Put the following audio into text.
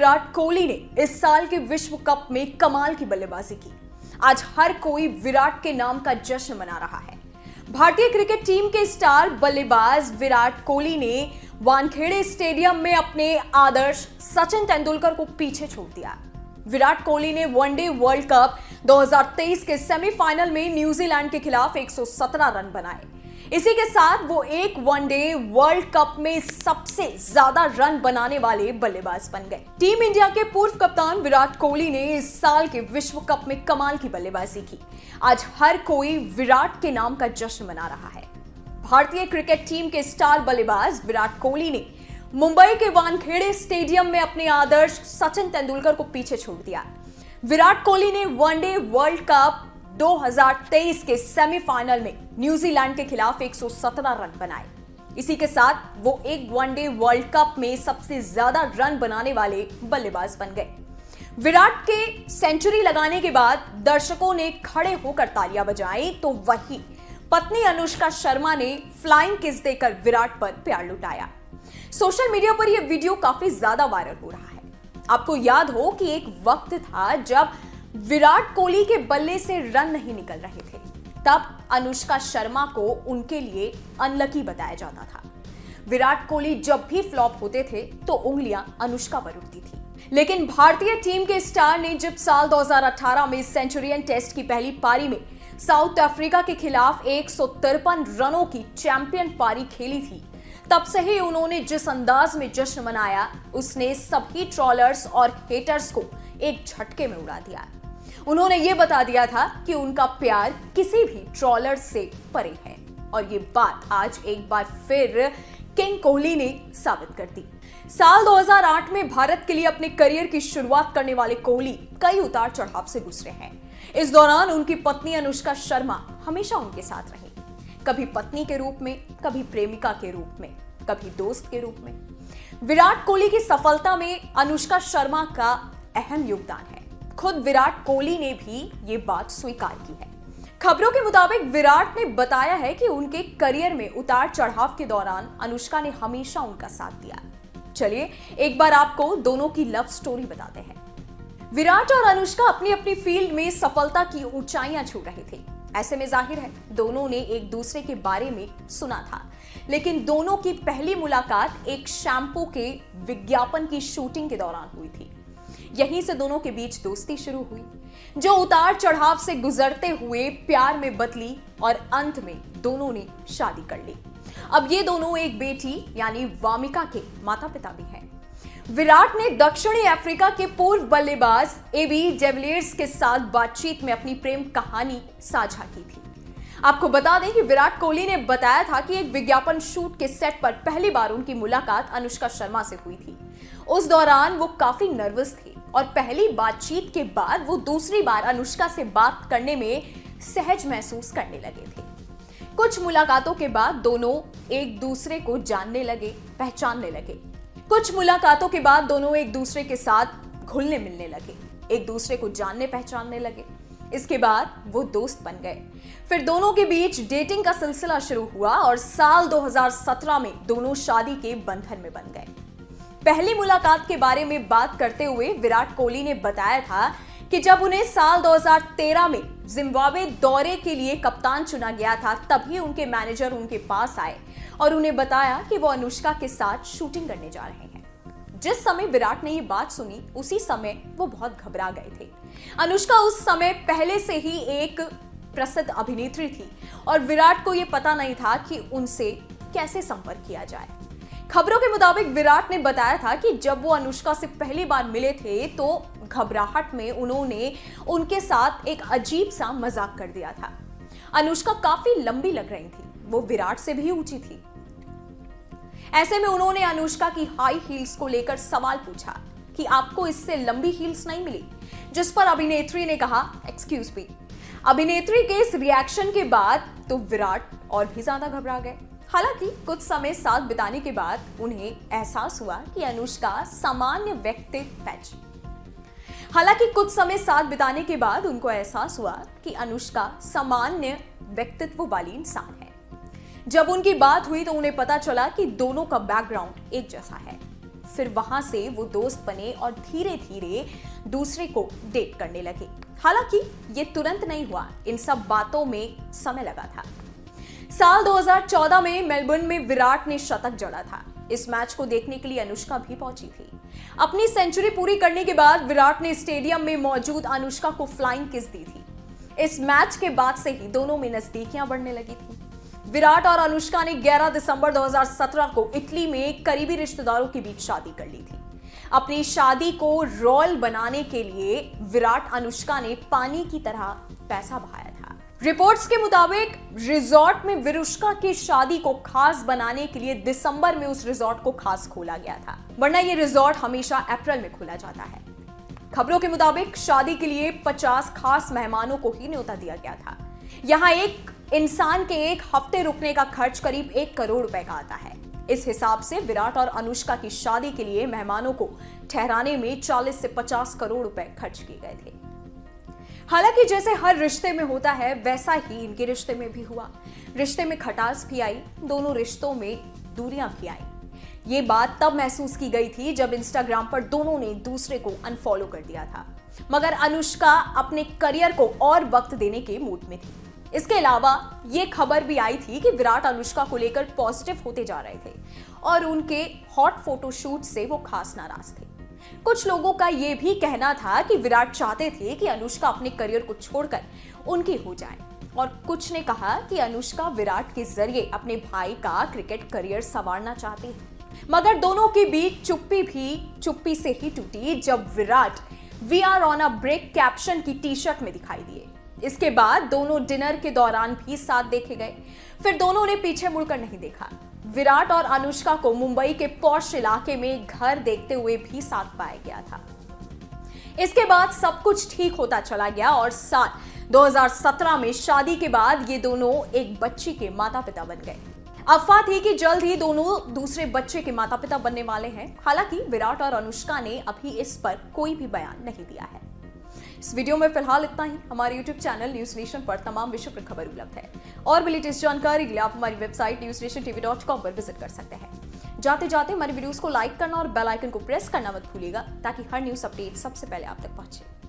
विराट कोहली ने इस साल के विश्व कप में कमाल की बल्लेबाजी की। आज हर कोई विराट के नाम का जश्न मना रहा है। भारतीय क्रिकेट टीम के स्टार बल्लेबाज विराट कोहली ने वानखेड़े स्टेडियम में अपने आदर्श सचिन तेंदुलकर को पीछे छोड़ दिया। विराट कोहली ने वनडे वर्ल्ड कप 2023 के सेमीफाइनल में न्यूजीलैंड के खिलाफ 117 रन बनाए। इसी के साथ वो एक वनडे वर्ल्ड कप में सबसे ज्यादा रन बनाने वाले बल्लेबाज बन गए। टीम इंडिया के पूर्व कप्तान विराट कोहली ने इस साल के विश्व कप में कमाल की बल्लेबाजी की। आज हर कोई विराट के नाम का जश्न मना रहा है। भारतीय क्रिकेट टीम के स्टार बल्लेबाज विराट कोहली ने मुंबई के वानखेड़े स्टेडियम में अपने आदर्श सचिन तेंदुलकर को पीछे छोड़ दिया। विराट कोहली ने वनडे वर्ल्ड कप 2023 के सेमीफाइनल में न्यूजीलैंड के खिलाफ 117 रन बनाए। इसी के साथ वो एक वनडे वर्ल्ड कप में सबसे ज्यादा रन बनाने वाले बल्लेबाज बन गए। विराट के सेंचुरी लगाने के बाद दर्शकों ने खड़े होकर तालियां बजाई, तो वहीं पत्नी अनुष्का शर्मा ने फ्लाइंग किस देकर विराट पर प्यार लुटाया। सोशल मीडिया पर यह वीडियो काफी ज्यादा वायरल हो रहा है। आपको याद हो कि एक वक्त था जब विराट कोहली के बल्ले से रन नहीं निकल रहे थे, तब अनुष्का शर्मा को उनके लिए अनलकी बताया जाता था। विराट कोहली जब भी फ्लॉप होते थे तो उंगलियां अनुष्का पर उठती थी। लेकिन भारतीय टीम के स्टार ने जब साल 2018 में सेंचुरियन टेस्ट की पहली पारी में साउथ अफ्रीका के खिलाफ 153 रनों की चैंपियन पारी खेली थी, तब से ही उन्होंने जिस अंदाज में जश्न मनाया, उसने सभी ट्रोलर्स और हेटर्स को एक झटके में उड़ा दिया। उन्होंने ये बता दिया था कि उनका प्यार किसी भी ट्रोलर से परे है, और ये बात आज एक बार फिर किंग कोहली ने साबित कर दी। साल 2008 में भारत के लिए अपने करियर की शुरुआत करने वाले कोहली कई उतार चढ़ाव से गुजरे हैं। इस दौरान उनकी पत्नी अनुष्का शर्मा हमेशा उनके साथ रही, कभी पत्नी के रूप में, कभी प्रेमिका के रूप में, कभी दोस्त के रूप में। विराट कोहली की सफलता में अनुष्का शर्मा का अहम योगदान है। खुद विराट कोहली ने भी ये बात स्वीकार की है। खबरों के मुताबिक विराट ने बताया है कि उनके करियर में उतार चढ़ाव के दौरान अनुष्का ने हमेशा उनका साथ दिया। चलिए एक बार आपको दोनों की लव स्टोरी बताते हैं। विराट और अनुष्का अपनी अपनी फील्ड में सफलता की ऊंचाइयां छू रहे थे। ऐसे में जाहिर है दोनों ने एक दूसरे के बारे में सुना था, लेकिन दोनों की पहली मुलाकात एक शैम्पू के विज्ञापन की शूटिंग के दौरान हुई थी। यहीं से दोनों के बीच दोस्ती शुरू हुई, जो उतार चढ़ाव से गुजरते हुए प्यार में बदली और अंत में दोनों ने शादी कर ली। अब ये दोनों एक बेटी यानी वामिका के माता पिता भी हैं। विराट ने दक्षिणी अफ्रीका के पूर्व बल्लेबाज एबी डिविलियर्स के साथ बातचीत में अपनी प्रेम कहानी साझा की थी। आपको बता दें कि विराट कोहली ने बताया था कि एक विज्ञापन शूट के सेट पर पहली बार उनकी मुलाकात अनुष्का शर्मा से हुई थी। उस दौरान वो काफी नर्वस थे और पहली बातचीत के बाद वो दूसरी बार अनुष्का से बात करने में सहज महसूस करने लगे थे। कुछ मुलाकातों के बाद दोनों एक दूसरे को जानने लगे, पहचानने लगे। कुछ मुलाकातों के बाद दोनों एक दूसरे के साथ घुलने मिलने लगे, एक दूसरे को जानने पहचानने लगे। इसके बाद वो दोस्त बन गए। फिर दोनों के बीच डेटिंग का सिलसिला शुरू हुआ और साल 2017 में दोनों शादी के बंधन में बन गए। पहली मुलाकात के बारे में बात करते हुए विराट कोहली ने बताया था कि जब उन्हें साल 2013 में जिम्बाब्वे दौरे के लिए कप्तान चुना गया था, तभी उनके मैनेजर उनके पास आए और उन्हें बताया कि वो अनुष्का के साथ शूटिंग करने जा रहे हैं। जिस समय विराट ने ये बात सुनी, उसी समय वो बहुत घबरा गए थे। अनुष्का उस समय पहले से ही एक प्रसिद्ध अभिनेत्री थी और विराट को ये पता नहीं था कि उनसे कैसे संपर्क किया जाए। खबरों के मुताबिक विराट ने बताया था कि जब वो अनुष्का से पहली बार मिले थे तो घबराहट में उन्होंने उनके साथ एक अजीब सा मजाक कर दिया था। अनुष्का काफी लंबी लग रही थी, वो विराट से भी ऊंची थी। ऐसे में उन्होंने अनुष्का की हाई हील्स को लेकर सवाल पूछा कि आपको इससे लंबी हील्स नहीं मिली, जिस पर अभिनेत्री ने कहा एक्सक्यूज मी। अभिनेत्री के इस रिएक्शन के बाद तो विराट और भी ज्यादा घबरा गए। हालांकि कुछ समय साथ बिताने के बाद उन्हें एहसास हुआ कि अनुष्का सामान्य व्यक्तित्व वाली इंसान है। जब उनकी बात हुई तो उन्हें पता चला कि दोनों का बैकग्राउंड एक जैसा है। फिर वहां से वो दोस्त बने और धीरे धीरे दूसरे को डेट करने लगे। हालांकि ये तुरंत नहीं हुआ, इन सब बातों में समय लगा था। साल 2014 में मेलबर्न में विराट ने शतक जड़ा था। इस मैच को देखने के लिए अनुष्का भी पहुंची थी। अपनी सेंचुरी पूरी करने के बाद विराट ने स्टेडियम में मौजूद अनुष्का को फ्लाइंग किस दी थी। इस मैच के बाद से ही दोनों में नजदीकियां बढ़ने लगी थी। विराट और अनुष्का ने 11 दिसंबर 2017 को इटली में करीबी रिश्तेदारों के बीच शादी कर ली थी। अपनी शादी को रॉयल बनाने के लिए विराट अनुष्का ने पानी की तरह पैसा बहाया था। रिपोर्ट्स के मुताबिक रिजॉर्ट में विरुष्का की शादी को खास बनाने के लिए दिसंबर में उस रिजॉर्ट को खास खोला गया था, वरना यह रिजॉर्ट हमेशा अप्रैल में खोला जाता है। खबरों के मुताबिक शादी के लिए 50 खास मेहमानों को ही न्योता दिया गया था। यहां एक इंसान के एक हफ्ते रुकने का खर्च करीब 1 करोड़ रुपए का आता है। इस हिसाब से विराट और अनुष्का की शादी के लिए मेहमानों को ठहराने में 40 से 50 करोड़ रुपए खर्च किए गए थे। हालांकि जैसे हर रिश्ते में होता है, वैसा ही इनके रिश्ते में भी हुआ। रिश्ते में खटास भी आई, दोनों रिश्तों में दूरियां भी आई। ये बात तब महसूस की गई थी जब इंस्टाग्राम पर दोनों ने दूसरे को अनफॉलो कर दिया था। मगर अनुष्का अपने करियर को और वक्त देने के मूड में थी। इसके अलावा ये खबर भी आई थी कि विराट अनुष्का को लेकर पॉजिटिव होते जा रहे थे और उनके हॉट फोटोशूट से वो खास नाराज थे। कुछ लोगों का ये भी कहना था कि विराट चाहते थे कि अनुष्का अपने करियर को छोड़कर उनकी हो जाए, और कुछ ने कहा कि अनुष्का विराट के जरिए अपने भाई का क्रिकेट करियर संवारना चाहती है। मगर दोनों के बीच चुप्पी भी चुप्पी से ही टूटी जब Virat "we are on a break" caption की टी-शर्ट में दिखाई दिए। इसके बाद दोनों डिनर के दौरान भी साथ देखे गए। फिर दोनों ने पीछे मुड़कर नहीं देखा। विराट और अनुष्का को मुंबई के पॉश इलाके में घर देखते हुए भी साथ पाया गया था। इसके बाद सब कुछ ठीक होता चला गया और साल 2017 में शादी के बाद ये दोनों एक बच्ची के माता पिता बन गए। अफवाह थी कि जल्द ही दोनों दूसरे बच्चे के माता पिता बनने वाले हैं। हालांकि विराट और अनुष्का ने अभी इस पर कोई भी बयान नहीं दिया है। इस वीडियो में फिलहाल इतना ही। हमारे YouTube चैनल न्यूज नेशन पर तमाम विषय पर खबर उपलब्ध है और भी लेटेस्ट जानकारी के लिए आप हमारी वेबसाइट newsnationtv.com पर विजिट कर सकते हैं। जाते जाते हमारे वीडियोस को लाइक करना और बेल आइकन को प्रेस करना मत भूलिएगा ताकि हर न्यूज अपडेट सबसे पहले आप तक पहुंचे।